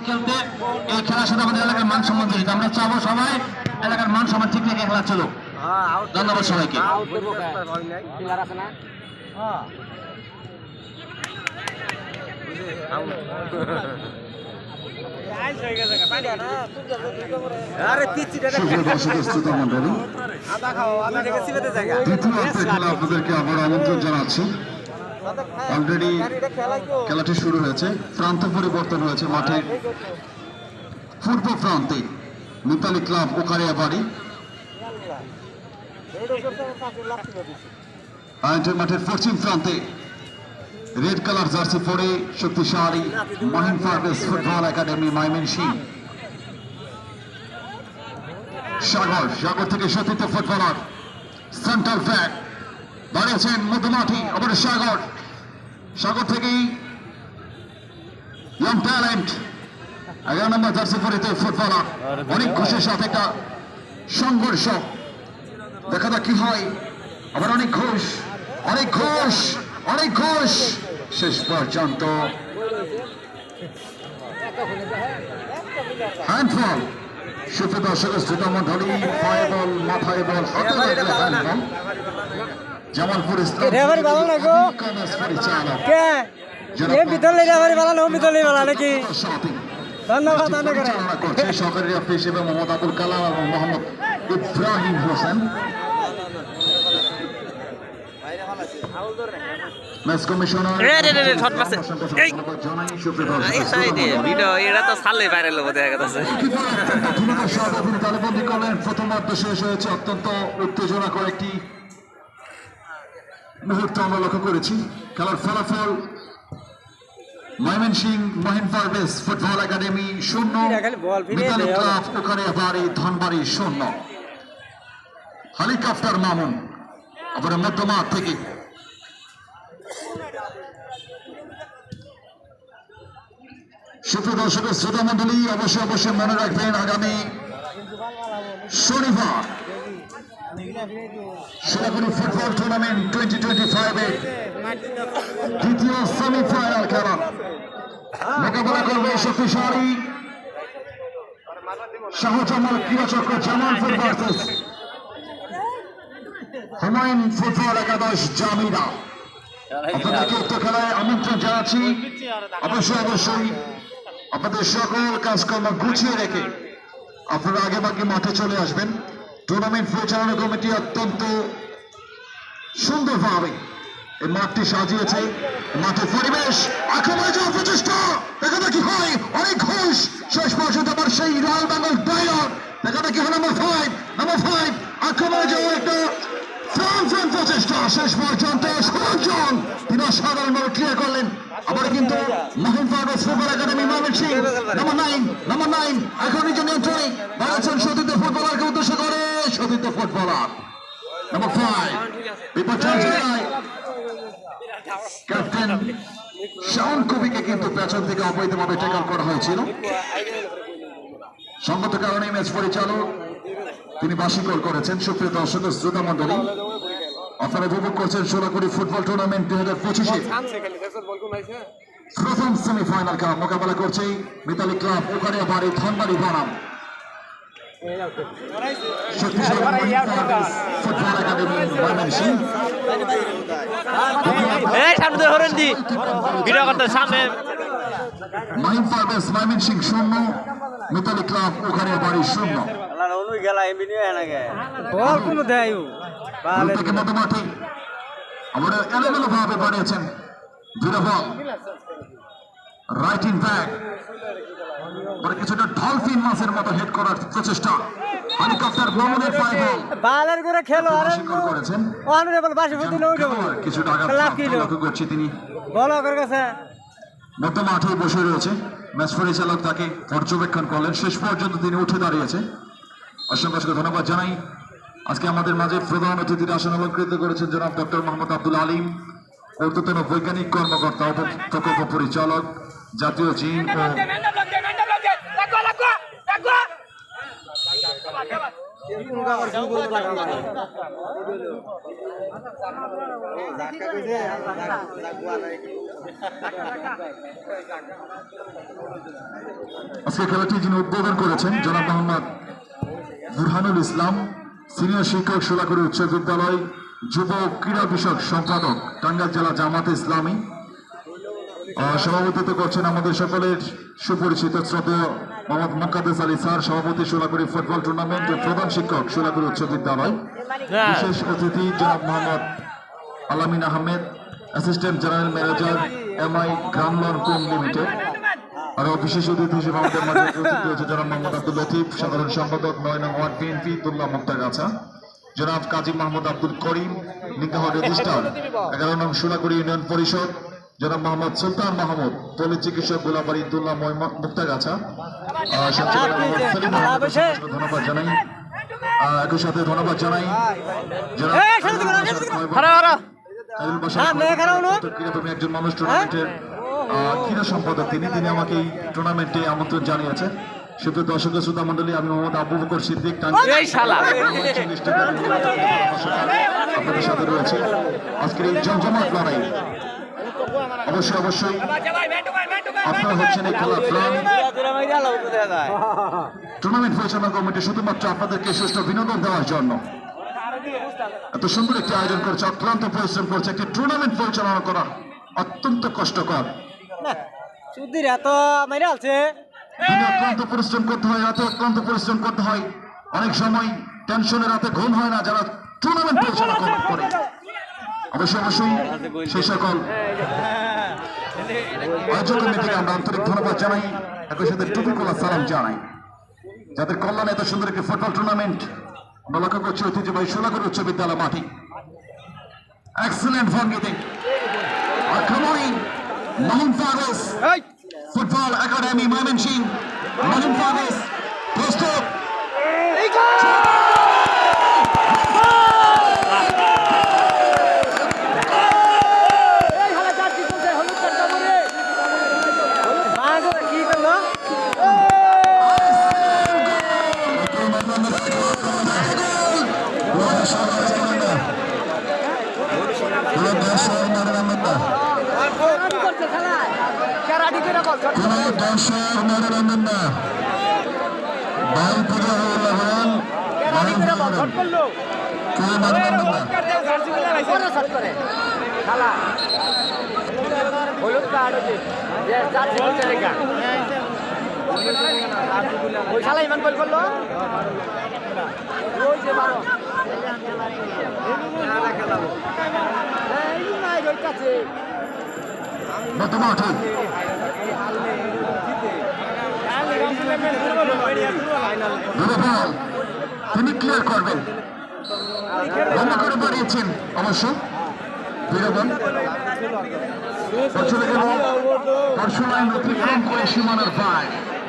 খেলতে এই খেলার সাথে আমাদের এলাকার মান সম্মান জড়িত। আমরা চাবো সবাই এলাকার মান সম্মান ঠিক রেখে খেলা চলুক। ধন্যবাদ সবাইকে। আপনাদেরকে আবার আমন্ত্রণ জানাচ্ছি। অলরেডি খেলাটি শুরু হয়েছে, প্রান্ত পরিবর্তন হয়েছে মাঠের পূর্ব প্রান্তে মিতালি ক্লাব ওকারিয়া বাড়ি, মাঠের পশ্চিম প্রান্তে রেড কালার জার্সি পরে শক্তিশালী মহিন ফার্গেস ফুটবল একাডেমি ময়মনসিংহ। সাগর থেকে সতীর্থ ফুটবলার সেন্ট্রাল ব্যাক দাঁড়িয়েছেন মধ্যমাঠি। আবার সাগর থেকেই ইয়াং ট্যালেন্ট 11 নম্বর জার্সি পরিহিত ফুটবলার। অনেক ঘোষের সাথে একটা সংঘর্ষ, দেখা যাক কি হয়। আবার অনেক ঘোষ শেষ পর্যন্ত হ্যান্ডবল। সুপ্রিয় দর্শক শ্রোতা মণ্ডলী, পায়ে বল, মাথায় বল, হাতে লাগলে হ্যান্ডবল। জামালপুর ইসলাম পরিচালক সরকারি অফিস হিসেবে মোহাম্মদ আবুল কালাম এবং মোহাম্মদ ইব্রাহিম হোসেন। ম্যাচ কমিশনার তালেবন্দি করলেন। প্রথমার্ধ শেষ হয়েছে, অত্যন্ত উত্তেজনাকর একটি মুহূর্ত আমরা লক্ষ্য করেছি। খেলার ফলাফল ময়মনসিংহ মহিন ফার্গেস ফুটবল একাডেমি 0, মিতালি ক্লাব ওকারিয়া বাড়ি ধনবাড়ি 0। হেলিকপ্টার মামুন আবার মধ্যমাঠ থেকে সুপ্রিয় দর্শকের শ্রোতা মন্ডলী, অবশ্যই মনে রাখবেন আগামী শনিবার সোনাপুরি ফুটবল টুর্নামেন্ট 2025 দ্বিতীয় সেমিফাইনাল খেলা মোকাবেলা করবে শক্তিশালী শাহজামাল ক্রীড়াচক্র জামালপুর ভার্সেস হুমায়ুন ফুটবল একাদশ জামিরা। আপনাদেরকে উক্ত খেলায় আমন্ত্রণ জানাচ্ছি। অবশ্যই আপনাদের সকল কাজকর্ম গুছিয়ে রেখে আপনারা আগে বাকি মাঠে চলে আসবেন। টুর্নামেন্ট পরিচালনা কমিটি অত্যন্ত সুন্দরভাবে এই মাঠটি সাজিয়েছে। মাঠের পরিবেশ, আক্রমণে যাওয়ার প্রচেষ্টা, দেখা দেখি হয় অনেক ঘোষ। শেষ পর্যন্ত আবার সেই লাল বেঙ্গল ডায়লগ, দেখা দেখি হয় নাম্বার 5 আক্রমণে যাওয়ার একটা প্রচেষ্টা। শেষ পর্যন্ত সরঞ্জন তিনি অসাধারণভাবে ক্লিয়ার করলেন। আবার কিন্তু মহিন ফার্গেস ফুটবল একাডেমি ময়মনসিংহ নাম্বার 9 এখন নিজের নিয়ন্ত্রণে দাঁড়াচ্ছেন সতীর্থ ফুটবলারকে উদ্দেশ্য করে। সতীর্থ ফুটবলার নাম্বার 5 বিপর্যয় জায়গায় ক্যাপ্টেন শাওন কবিকে কিন্তু পেছন থেকে অবৈধভাবে ট্যাকল করা হয়েছিল। সঙ্গত কারণে ম্যাচ পরিচালক তিনি বার্ষিকল করেছেন। সুপ্রিয় দর্শক শ্রোতা মন্ডলী, আপনারা উপভোগ করছেন সোনাপুরি ফুটবল টুর্নামেন্ট 2025 প্রথম সেমিফাইনাল খেলা মোকাবেলা করছে মিতালি ক্লাব ওকারিয়া বাড়ি ধনবাড়ি বনাম ফুটবল একাডেমি ময়মনসিংহ। মহিন ফার্গেস ময়মনসিংহ 0, মিতালি ক্লাব ওকারিয়া বাড়ি 0। মধ্যমাঠে আমরা এলোমেলো ভাবে বানিয়েছেন দুটো বল। রাইট ইন ব্যাক কিছুটা ডলফিন মাছের মতো হেড করার প্রচেষ্টা। হেলিকপ্টার ভ্রমণের পায় বল করেছেন কিছুটা আঘাত লক্ষ্য করছি তিনি। মধ্যমাঠে বসে রয়েছে, ম্যাচ পরিচালক তাকে পর্যবেক্ষণ করলেন। শেষ পর্যন্ত তিনি উঠে দাঁড়িয়েছে। অসংখ্য ধন্যবাদ জানাই। আজকে আমাদের মাঝে প্রধান অতিথির আসন অলঙ্কৃত করেছেন জনাব ডক্টর মোহাম্মদ আব্দুল আলিম, ঊর্ধ্বতন বৈজ্ঞানিক কর্মকর্তা প্রকল্প পরিচালক জাতীয় জিন ও আজকে খেলাটি যিনি উদ্বোধন করেছেন জনাব মোহাম্মদ বুরহানুল ইসলাম, সিনিয়র শিক্ষক সোলাকুড়ি উচ্চ বিদ্যালয়, যুব ক্রীড়া বিষয়ক সম্পাদক, টাঙ্গাইল জেলা জামাতে ইসলামী। সভাপতিত্ব করছেন আমাদের সকলের সুপরিচিত শ্রদ্ধেয় মোহাম্মদ মুকাদ্দেস আলী স্যার, সভাপতি সোলাকুড়ি ফুটবল টুর্নামেন্টের প্রধান শিক্ষক সোলাকুড়ি উচ্চ বিদ্যালয়। বিশেষ অতিথি জনাব Mohammad Alamin Ahmed, assistant general manager MI Gram Loan Com Limited. আরো বিশেষ অতিথি হিসেবে আমাদের মাঝে উপস্থিত হয়েছে জনাব মোহাম্মদ আব্দুল লতিফ, সাধারণ সম্পাদক ৯ নং ওয়ার্ড বিএনপি তুল্লা মুক্তাগাছা। জনাব কাজী মাহমুদ আব্দুল করিম, নিকাহ রেজিস্ট্রার 11 নং সোলাকুড়ি ইউনিয়ন পরিষদ। জনাব মোহাম্মদ সুলতান মাহমুদ, পল্লী চিকিৎসক গোলাবাড়ি তুল্লা মুক্তাগাছা। ধন্যবাদ জানাই, একই সাথে ধন্যবাদ জানাই একজন মানুষ টুর্নামেন্টের ক্রীড়া সম্পাদক, তিনি আমাকে এই টুর্নামেন্টে আমন্ত্রণ জানিয়েছেন। সুপ্রিয় দর্শক শ্রোতা মন্ডলী, আমি মোহাম্মদ আবু বকর সিদ্দিক আপনাদের সাথে রয়েছে আজকের এই জমজমাট লড়াই। অবশ্যই আপনারা হচ্ছেন এই খেলার প্রাণ। টুর্নামেন্ট পরিচালনা কমিটি শুধুমাত্র আপনাদেরকে সুষ্ঠু বিনোদন দেওয়ার জন্য এত সুন্দর একটি আয়োজন করছে, অক্লান্ত পরিশ্রম করছে। একটি টুর্নামেন্ট পরিচালনা করা অত্যন্ত কষ্টকর। অক্লান্ত পরিশ্রম করতে হয়, রাতে অক্লান্ত পরিশ্রম করতে হয়। অনেক সময় টেনশনে রাতে ঘুম হয় না যারা টুর্নামেন্ট পরিচালনা করে। অবশ্যই সেই সকল আয়োজক কমিটিকে আমরা আন্তরিক ধন্যবাদ জানাই, একই সাথে টুপি খোলা সালাম জানাই, যাদের কল্যাণে এত সুন্দর একটি ফুটবল টুর্নামেন্ট আমরা লক্ষ্য করছি ঐতিহ্যবাহী সোলাকুড়ি উচ্চ বিদ্যালয় মাঠে। এক্সেলেন্ট ভঙ্গিতে আক্রমণী মাহিম ফারুস, ফুটবল একাডেমি ময়মনসিংহ। মাহিম ফারুস প্রস্তুত, তিনি ক্লিয়ার করবেন, বন্ধ করে বাড়িয়েছেন অবশ্য বীরবন চলে গেল অতিক্রম করে সীমানার বাইরে।